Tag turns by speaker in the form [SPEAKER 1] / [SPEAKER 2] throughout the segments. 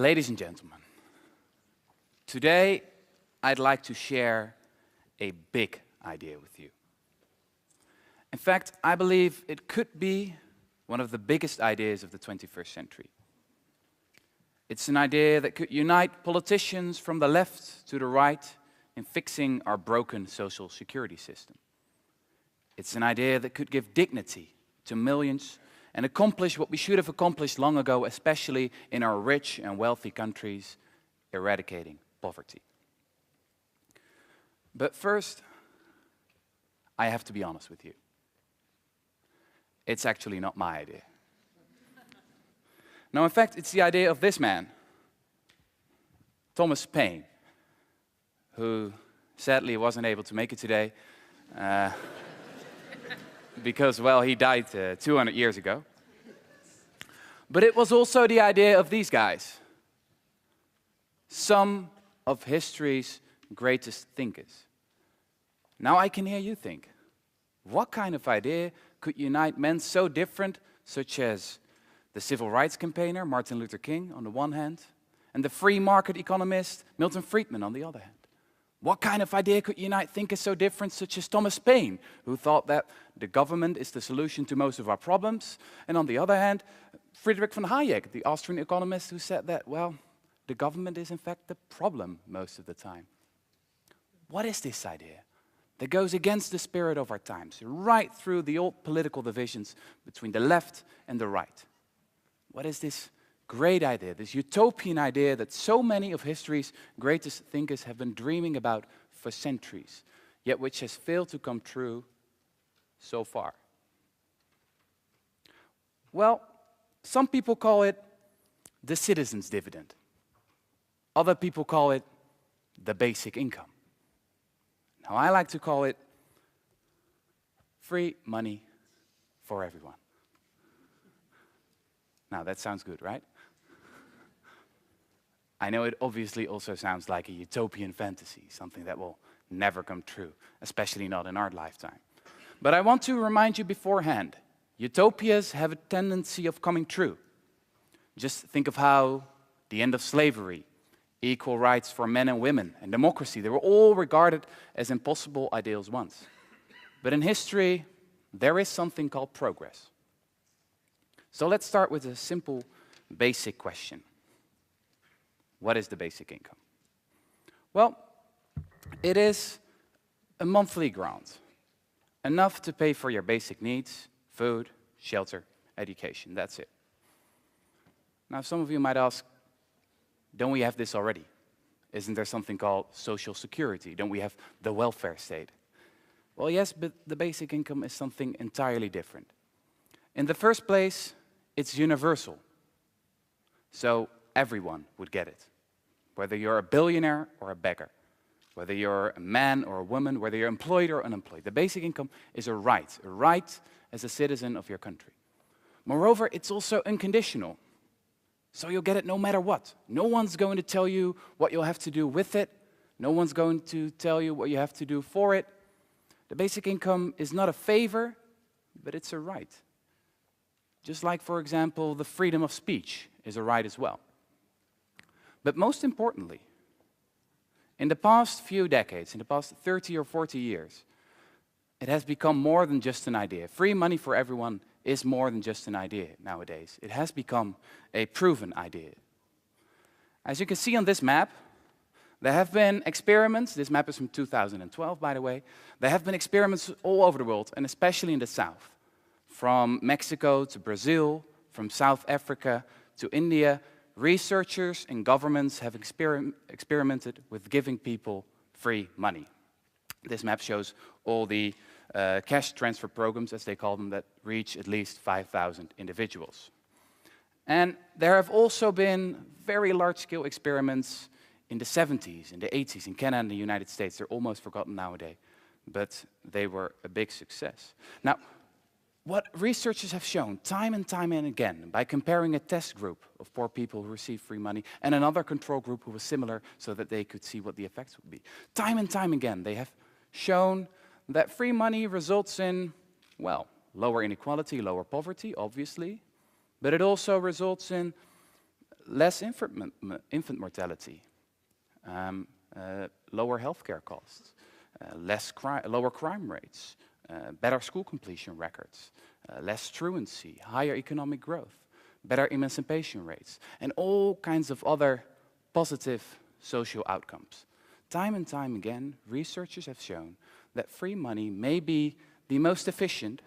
[SPEAKER 1] Ladies and gentlemen, today I'd like to share a big idea with you. In fact, I believe it could be one of the biggest ideas of the 21st century. It's an idea that could unite politicians from the left to the right in fixing our broken social security system. It's an idea that could give dignity to millions and accomplish what we should have accomplished long ago, especially in our rich and wealthy countries, eradicating poverty. But first, I have to be honest with you. It's actually not my idea. No, in fact, it's the idea of this man, Thomas Paine, who sadly wasn't able to make it today because, well, he died 200 years ago. But it was also the idea of these guys, some of history's greatest thinkers. Now I can hear you think, what kind of idea could unite men so different, such as the civil rights campaigner, Martin Luther King, on the one hand, and the free market economist, Milton Friedman, on the other hand? What kind of idea could unite thinkers so different, such as Thomas Paine, who thought that the government is the solution to most of our problems, and on the other hand, Friedrich von Hayek, the Austrian economist, who said that, well, the government is in fact the problem most of the time. What is this idea that goes against the spirit of our times, right through the old political divisions between the left and the right? What is this great idea, this utopian idea that so many of history's greatest thinkers have been dreaming about for centuries, yet which has failed to come true so far? Well, some people call it the citizen's dividend. Other people call it the basic income. Now, I like to call it free money for everyone. Now, that sounds good, right? I know it obviously also sounds like a utopian fantasy, something that will never come true, especially not in our lifetime. But I want to remind you beforehand, utopias have a tendency of coming true. Just think of how the end of slavery, equal rights for men and women, and democracy, they were all regarded as impossible ideals once. But in history, there is something called progress. So let's start with a simple, basic question. What is the basic income? Well, it is a monthly grant, enough to pay for your basic needs, food, shelter, education, that's it. Now, some of you might ask, don't we have this already? Isn't there something called social security? Don't we have the welfare state? Well, yes, but the basic income is something entirely different. In the first place, it's universal. So everyone would get it. Whether you're a billionaire or a beggar, whether you're a man or a woman, whether you're employed or unemployed. The basic income is a right as a citizen of your country. Moreover, it's also unconditional. So you'll get it no matter what. No one's going to tell you what you'll have to do with it. No one's going to tell you what you have to do for it. The basic income is not a favor, but it's a right. Just like, for example, the freedom of speech is a right as well. But most importantly, in the past few decades, in the past 30 or 40 years, it has become more than just an idea. Free money for everyone is more than just an idea nowadays. It has become a proven idea. As you can see on this map, there have been experiments. This map is from 2012, by the way. There have been experiments all over the world, and especially in the south. From Mexico to Brazil, from South Africa to India, researchers and governments have experimented with giving people free money. This map shows all the cash transfer programs, as they call them, that reach at least 5,000 individuals. And there have also been very large-scale experiments in the 70s, in the 80s, in Canada and the United States. They're almost forgotten nowadays, but they were a big success. Now, what researchers have shown time and time and again, by comparing a test group of poor people who received free money and another control group who was similar so that they could see what the effects would be. Time and time again, they have shown that free money results in, well, lower inequality, lower poverty, obviously, but it also results in less infant mortality, lower healthcare costs, lower crime rates, better school completion records, less truancy, higher economic growth, better emancipation rates, and all kinds of other positive social outcomes. Time and time again, researchers have shown that free money may be the most efficient,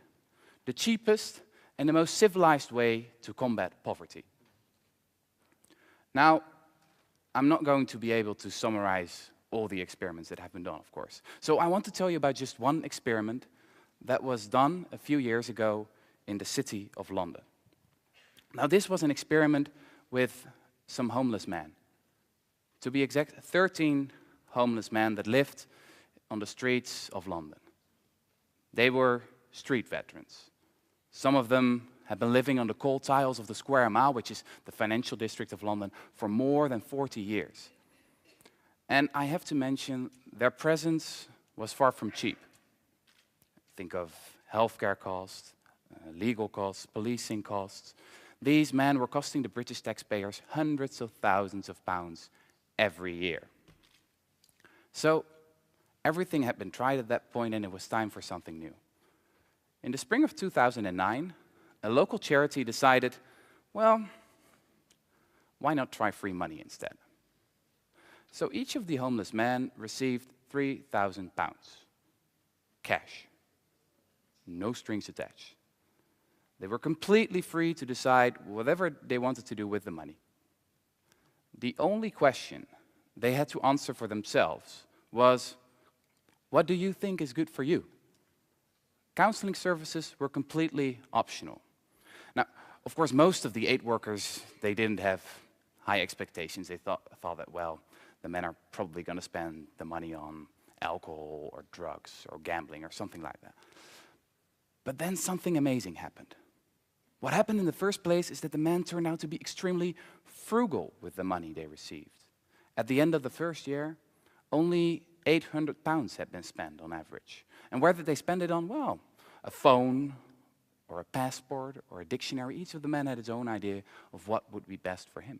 [SPEAKER 1] the cheapest, and the most civilized way to combat poverty. Now, I'm not going to be able to summarize all the experiments that have been done, of course. So I want to tell you about just one experiment that was done a few years ago in the city of London. Now, this was an experiment with some homeless men. To be exact, 13 homeless men that lived on the streets of London. They were street veterans. Some of them had been living on the cold tiles of the Square Mile, which is the financial district of London, for more than 40 years. And I have to mention, their presence was far from cheap. Think of healthcare costs, legal costs, policing costs. These men were costing the British taxpayers hundreds of thousands of pounds every year. So everything had been tried at that point, and it was time for something new. In the spring of 2009, a local charity decided, well, why not try free money instead? So each of the homeless men received £3,000, cash, no strings attached. They were completely free to decide whatever they wanted to do with the money. The only question they had to answer for themselves was, what do you think is good for you? Counseling services were completely optional. Now, of course, most of the aid workers, they didn't have high expectations. They thought that, well, the men are probably going to spend the money on alcohol or drugs or gambling or something like that. But then something amazing happened. What happened in the first place is that the men turned out to be extremely frugal with the money they received. At the end of the first year, only £800 had been spent on average. And where did they spend it on? Well, a phone or a passport or a dictionary. Each of the men had his own idea of what would be best for him.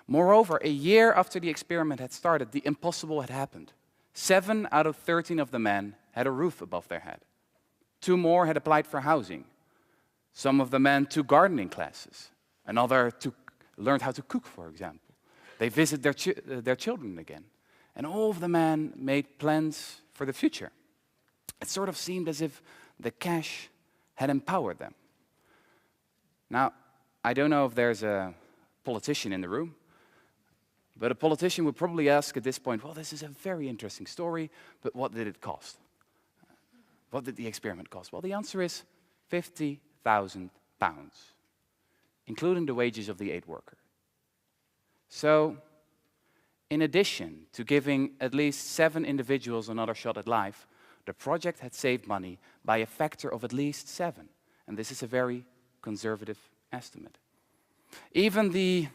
[SPEAKER 1] Moreover, a year after the experiment had started, the impossible had happened. 7 out of 13 of the men had a roof above their head. 2 more had applied for housing. Some of the men took gardening classes. Another learned how to cook, for example. They visited their children again. And all of the men made plans for the future. It sort of seemed as if the cash had empowered them. Now, I don't know if there's a politician in the room, but a politician would probably ask at this point, well, this is a very interesting story, but what did it cost? What did the experiment cost? Well, the answer is £50,000, including the wages of the aid worker. So, in addition to giving at least 7 individuals another shot at life, the project had saved money by a factor of at least 7. And this is a very conservative estimate. Even the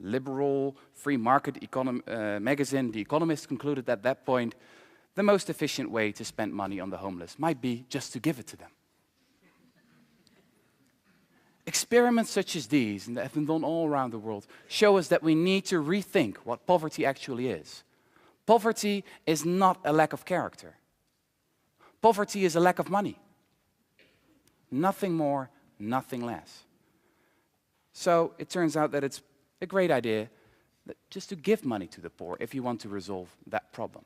[SPEAKER 1] liberal free market magazine, The Economist, concluded at that point the most efficient way to spend money on the homeless might be just to give it to them. Experiments such as these, and that have been done all around the world, show us that we need to rethink what poverty actually is. Poverty is not a lack of character. Poverty is a lack of money. Nothing more, nothing less. So it turns out that it's a great idea just to give money to the poor if you want to resolve that problem.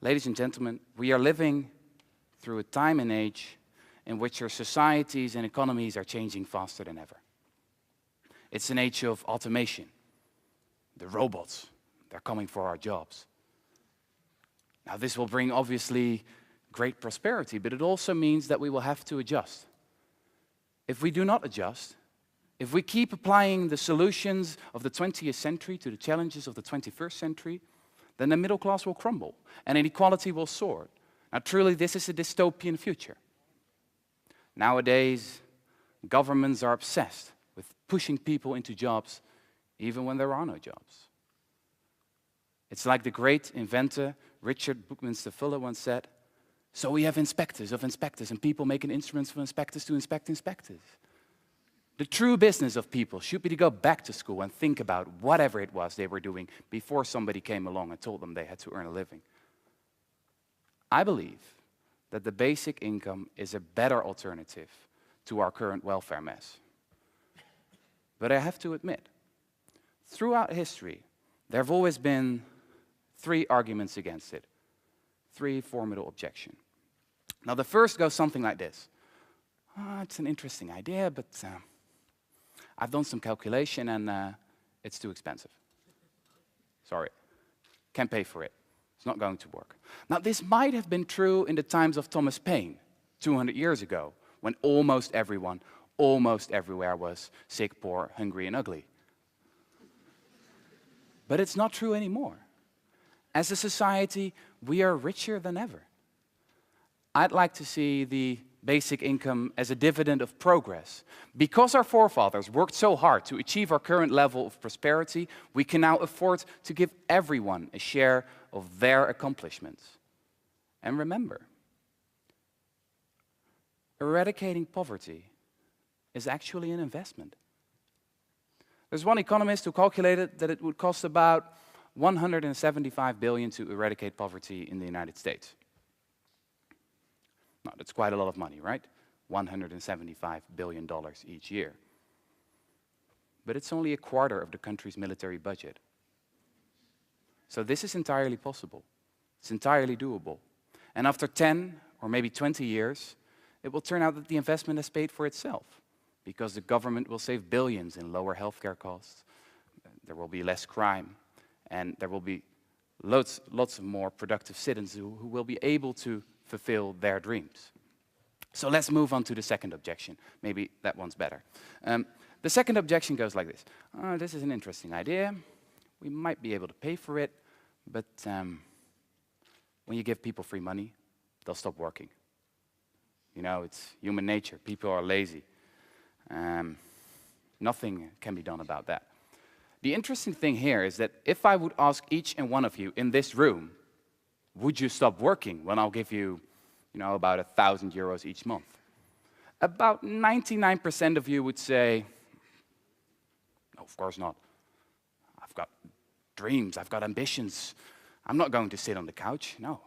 [SPEAKER 1] Ladies and gentlemen, we are living through a time and age in which our societies and economies are changing faster than ever. It's an age of automation. The robots, they're coming for our jobs. Now, this will bring, obviously, great prosperity, but it also means that we will have to adjust. If we do not adjust, if we keep applying the solutions of the 20th century to the challenges of the 21st century, then the middle class will crumble and inequality will soar. Now, truly, this is a dystopian future. Nowadays, governments are obsessed with pushing people into jobs even when there are no jobs. It's like the great inventor Rutger Bregman once said, so we have inspectors of inspectors and people making instruments for inspectors to inspect inspectors. The true business of people should be to go back to school and think about whatever it was they were doing before somebody came along and told them they had to earn a living. I believe that the basic income is a better alternative to our current welfare mess. But I have to admit, throughout history, there have always been 3 arguments against it, 3 formidable objections. Now, the first goes something like this. It's an interesting idea, but I've done some calculation and it's too expensive. Sorry, can't pay for it. It's not going to work. Now, this might have been true in the times of Thomas Paine, 200 years ago, when almost everyone, almost everywhere was sick, poor, hungry, and ugly. But it's not true anymore. As a society, we are richer than ever. I'd like to see the basic income as a dividend of progress. Because our forefathers worked so hard to achieve our current level of prosperity, we can now afford to give everyone a share of their accomplishments. And remember, eradicating poverty is actually an investment. There's one economist who calculated that it would cost about $175 billion to eradicate poverty in the United States. Now, that's quite a lot of money, right? $175 billion each year. But it's only a quarter of the country's military budget. So this is entirely possible. It's entirely doable. And after 10 or maybe 20 years, it will turn out that the investment has paid for itself, because the government will save billions in lower healthcare costs, there will be less crime, and there will be lots of more productive citizens who will be able to fulfill their dreams. So let's move on to the second objection. Maybe that one's better. The second objection goes like this. This is an interesting idea. We might be able to pay for it, but when you give people free money, they'll stop working. You know, it's human nature. People are lazy. Nothing can be done about that. The interesting thing here is that if I would ask each and one of you in this room, would you stop working when I'll give you, about 1,000 euros each month? About 99% of you would say, no, of course not. I've got dreams, I've got ambitions. I'm not going to sit on the couch, no.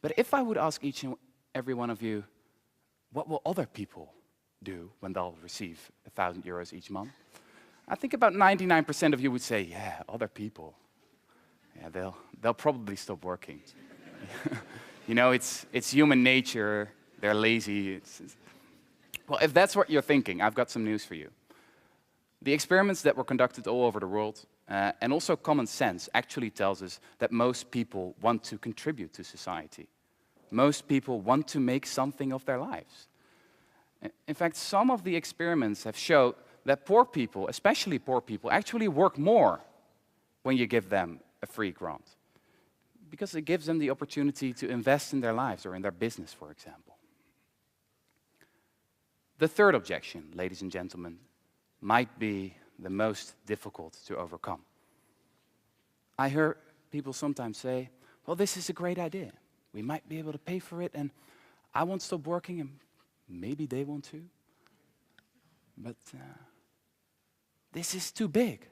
[SPEAKER 1] But if I would ask each and every one of you, what will other people do when they'll receive 1,000 euros each month? I think about 99% of you would say, yeah, other people. Yeah, they'll probably stop working. It's human nature, they're lazy. Well, if that's what you're thinking, I've got some news for you. The experiments that were conducted all over the world, and also common sense, actually tells us that most people want to contribute to society. Most people want to make something of their lives. In fact, some of the experiments have shown that poor people, especially poor people, actually work more when you give them a free grant, because it gives them the opportunity to invest in their lives or in their business, for example. The third objection, ladies and gentlemen, might be the most difficult to overcome. I hear people sometimes say, well, this is a great idea. We might be able to pay for it, and I won't stop working, and maybe they want to. But this is too big.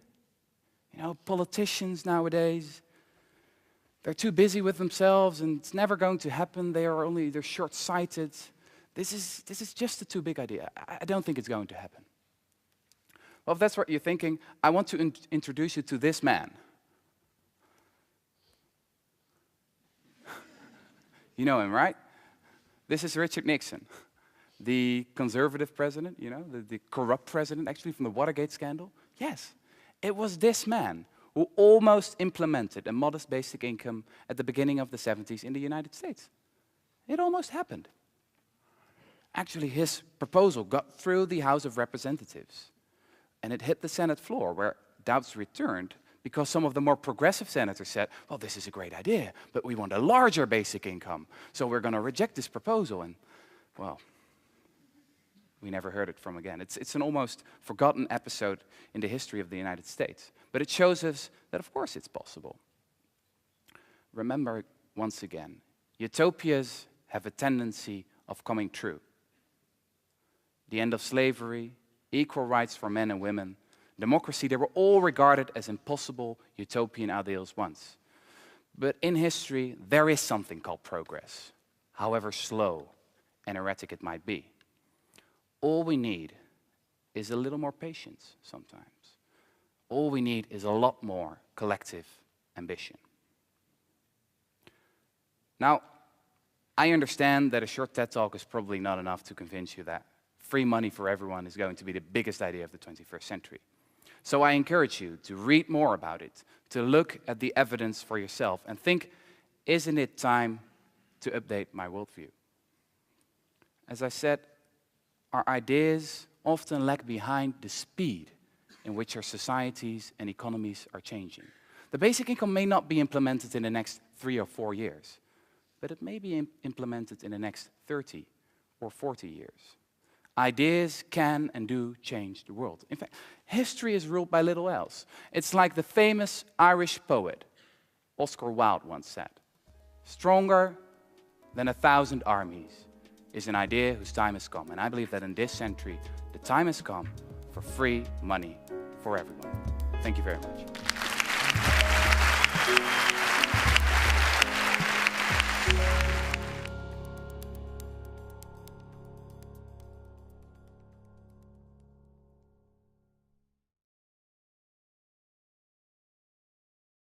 [SPEAKER 1] Politicians nowadays, they're too busy with themselves, and it's never going to happen. They're short-sighted. This is just a too big idea. I don't think it's going to happen. Well, if that's what you're thinking, I want to introduce you to this man. You know him, right? This is Richard Nixon, the conservative president, the corrupt president, actually, from the Watergate scandal. Yes, it was this man who almost implemented a modest basic income at the beginning of the 70s in the United States. It almost happened. Actually, his proposal got through the House of Representatives, and it hit the Senate floor, where doubts returned because some of the more progressive senators said, well, this is a great idea, but we want a larger basic income, so we're going to reject this proposal. And, well, we never heard it from again. It's an almost forgotten episode in the history of the United States. But it shows us that, of course, it's possible. Remember, once again, utopias have a tendency of coming true. The end of slavery, equal rights for men and women, democracy, they were all regarded as impossible utopian ideals once. But in history, there is something called progress, however slow and erratic it might be. All we need is a little more patience sometimes. All we need is a lot more collective ambition. Now, I understand that a short TED Talk is probably not enough to convince you that free money for everyone is going to be the biggest idea of the 21st century. So I encourage you to read more about it, to look at the evidence for yourself and think, isn't it time to update my worldview? As I said, our ideas often lag behind the speed in which our societies and economies are changing. The basic income may not be implemented in the next 3 or 4 years, but it may be implemented in the next 30 or 40 years. Ideas can and do change the world. In fact, history is ruled by little else. It's like the famous Irish poet Oscar Wilde once said, "Stronger than 1,000 armies is an idea whose time has come." And I believe that in this century, the time has come for free money for everyone. Thank you very much.